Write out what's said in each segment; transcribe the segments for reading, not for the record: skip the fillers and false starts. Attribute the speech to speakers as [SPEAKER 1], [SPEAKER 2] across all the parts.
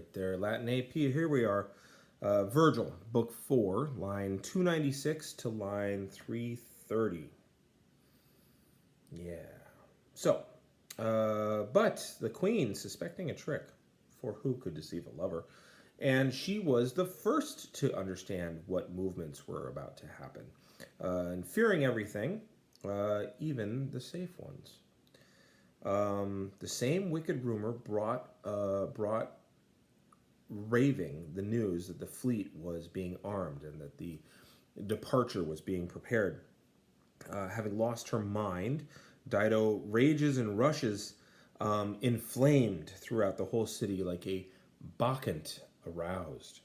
[SPEAKER 1] right there. Latin AP, here we are. Vergil, book 4, line 296 to line 330. Yeah. So, but the queen, suspecting a trick, for who could deceive a lover, and she was the first to understand what movements were about to happen, and fearing everything, even the safe ones. The same wicked rumor brought raving the news that the fleet was being armed and that the departure was being prepared. Having lost her mind, Dido rages and rushes, inflamed throughout the whole city like a bacchant aroused,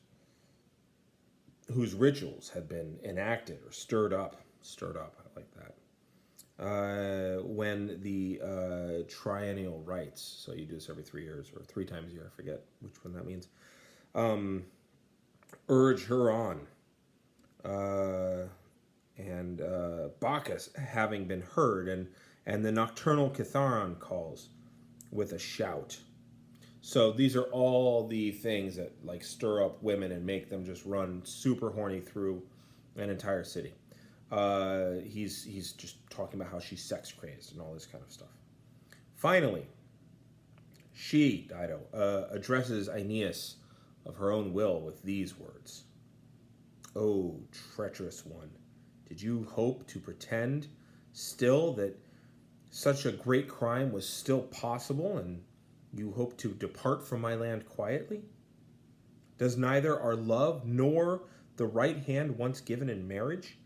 [SPEAKER 1] whose rituals had been enacted or stirred up. Stirred up, I like that. When the triennial rites, so you do this every 3 years or 3 times a year, I forget which one that means, urge her on. And Bacchus having been heard, and the nocturnal Kitharon calls with a shout. So these are all the things that like stir up women and make them just run super horny through an entire city. He's just talking about how she's sex crazed and all this kind of stuff. Finally, she, Dido, addresses Aeneas of her own will with these words. "Oh, treacherous one, did you hope to pretend still that such a great crime was still possible, and you hope to depart from my land quietly? Does neither our love nor the right hand once given in marriage,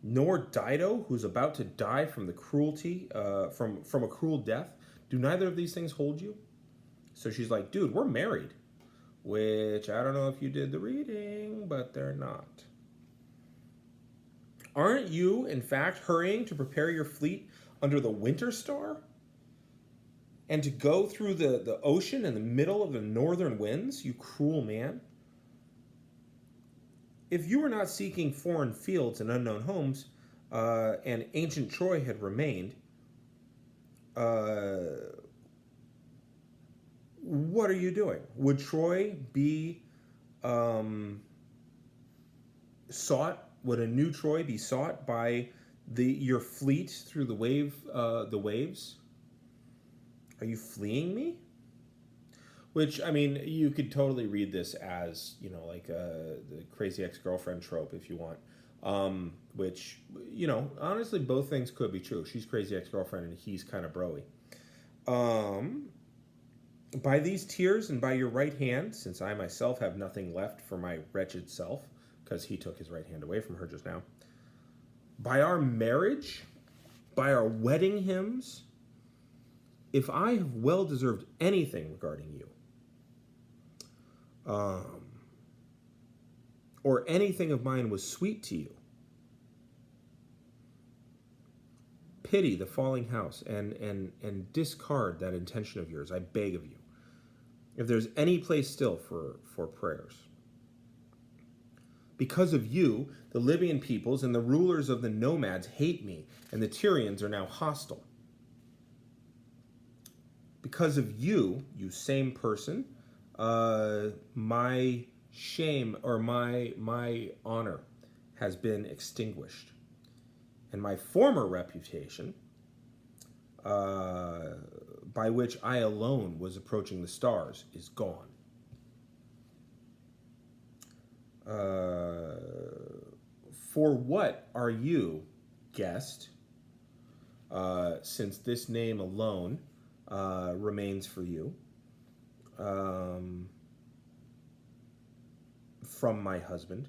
[SPEAKER 1] nor Dido, who's about to die from the cruelty, from a cruel death, do neither of these things hold you?" So she's like, dude, we're married. Which, I don't know if you did the reading, but they're not. Aren't you, in fact, hurrying to prepare your fleet under the winter star? And to go through the ocean in the middle of the northern winds, you cruel man? If you were not seeking foreign fields and unknown homes, and ancient Troy had remained, what are you doing? Would Troy be sought? Would a new Troy be sought by your fleet through the waves? Are you fleeing me? Which, I mean, you could totally read this as, like the crazy ex-girlfriend trope if you want. Which, honestly, both things could be true. She's crazy ex-girlfriend and he's kind of broy. By these tears and by your right hand, since I myself have nothing left for my wretched self, because he took his right hand away from her just now, by our marriage, by our wedding hymns, if I have well deserved anything regarding you, or anything of mine was sweet to you, pity the falling house and discard that intention of yours, I beg of you. If there's any place still for prayers. Because of you, the Libyan peoples and the rulers of the nomads hate me, and the Tyrians are now hostile. Because of you, you same person, my shame or my honor has been extinguished, and my former reputation, by which I alone was approaching the stars, is gone. For what are you, guest, since this name alone remains for you, from my husband?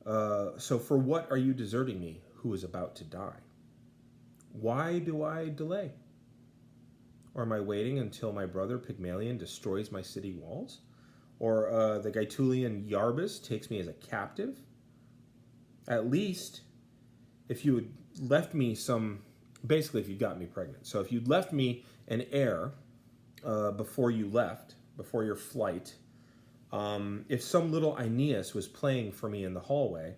[SPEAKER 1] So for what are you deserting me, who is about to die? Why do I delay? Or am I waiting until my brother Pygmalion destroys my city walls? Or the Gaetulian Iarbas takes me as a captive? At least, if you had left me basically if you got me pregnant. So if you'd left me an heir before you left, before your flight, if some little Aeneas was playing for me in the hallway,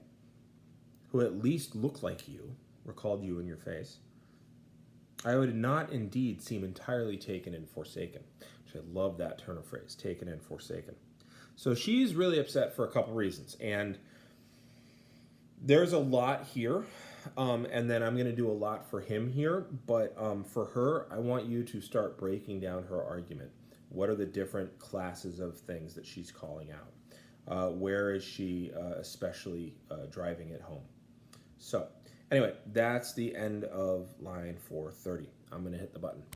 [SPEAKER 1] who at least looked like you, recalled you in your face, I would not indeed seem entirely taken and forsaken. Which I love that turn of phrase, taken and forsaken. So she's really upset for a couple reasons. And there's a lot here. And then I'm going to do a lot for him here. But for her, I want you to start breaking down her argument. What are the different classes of things that she's calling out? Where is she especially driving it home? So, anyway, that's the end of line 430. I'm going to hit the button.